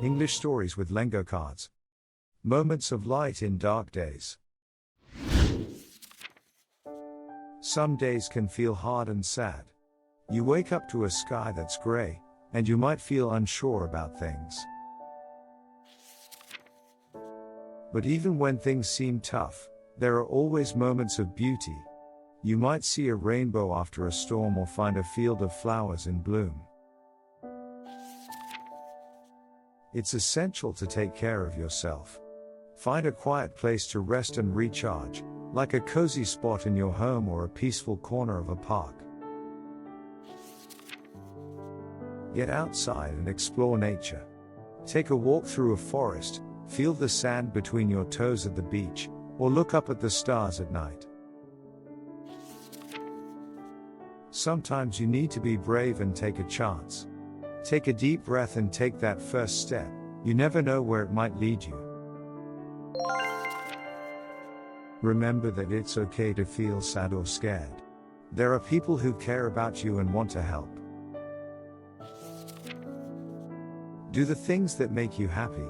English stories with Lengo cards. Moments of light in dark days. Some days can feel hard and sad. You wake up to a sky that's gray, and you might feel unsure about things. But even when things seem tough, there are always moments of beauty. You might see a rainbow after a storm or find a field of flowers in bloom. It's essential to take care of yourself. Find a quiet place to rest and recharge, like a cozy spot in your home or a peaceful corner of a park. Get outside and explore nature. Take a walk through a forest, feel the sand between your toes at the beach, or look up at the stars at night. Sometimes you need to be brave and take a chance. Take a deep breath and take that first step. You never know where it might lead you. Remember that it's okay to feel sad or scared. There are people who care about you and want to help. Do the things that make you happy.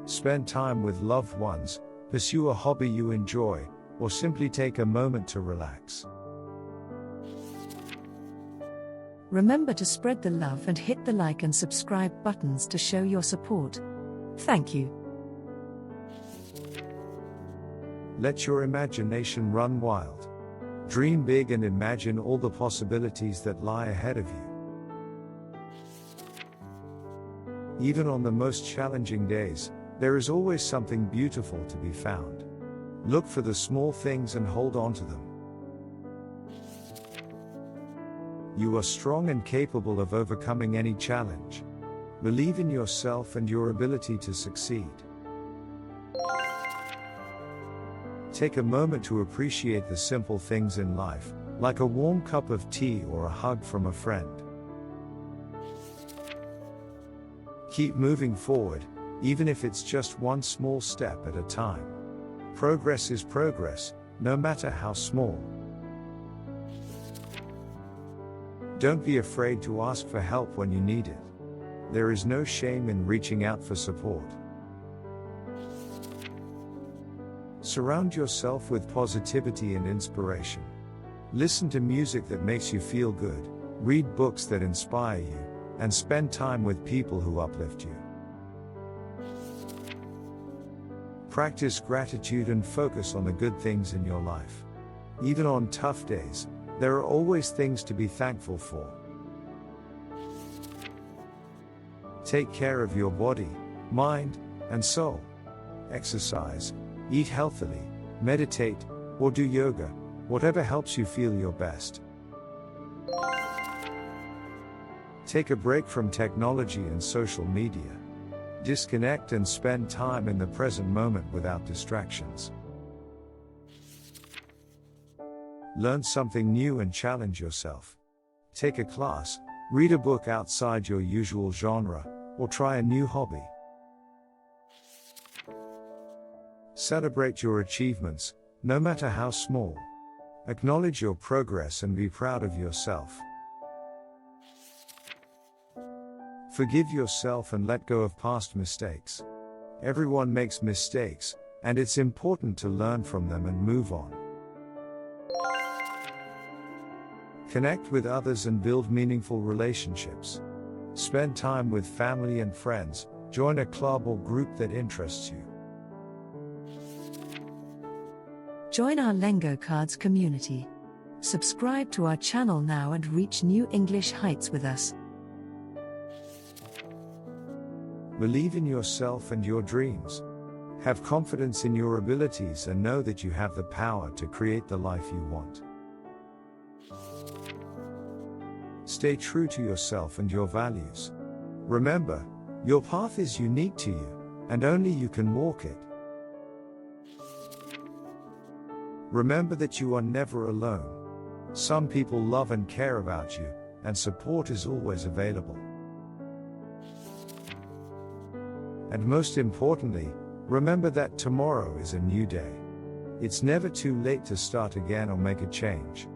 Spend time with loved ones, pursue a hobby you enjoy, or simply take a moment to relax. Remember to spread the love and hit the like and subscribe buttons to show your support. Thank you. Let your imagination run wild. Dream big and imagine all the possibilities that lie ahead of you. Even on the most challenging days, there is always something beautiful to be found. Look for the small things and hold on to them. You are strong and capable of overcoming any challenge. Believe in yourself and your ability to succeed. Take a moment to appreciate the simple things in life, like a warm cup of tea or a hug from a friend. Keep moving forward, even if it's just one small step at a time. Progress is progress, no matter how small. Don't be afraid to ask for help when you need it. There is no shame in reaching out for support. Surround yourself with positivity and inspiration. Listen to music that makes you feel good, read books that inspire you, and spend time with people who uplift you. Practice gratitude and focus on the good things in your life. Even on tough days, there are always things to be thankful for. Take care of your body, mind, and soul. Exercise, eat healthily, meditate, or do yoga, whatever helps you feel your best. Take a break from technology and social media. Disconnect and spend time in the present moment without distractions. Learn something new and challenge yourself. Take a class, read a book outside your usual genre, or try a new hobby. Celebrate your achievements, no matter how small. Acknowledge your progress and be proud of yourself. Forgive yourself and let go of past mistakes. Everyone makes mistakes, and it's important to learn from them and move on. Connect with others and build meaningful relationships. Spend time with family and friends, join a club or group that interests you. Join our Lengo Cards community. Subscribe to our channel now and reach new English heights with us. Believe in yourself and your dreams. Have confidence in your abilities and know that you have the power to create the life you want. Stay true to yourself and your values. Remember, your path is unique to you, and only you can walk it. Remember that you are never alone. Some people love and care about you, and support is always available. And most importantly, remember that tomorrow is a new day. It's never too late to start again or make a change.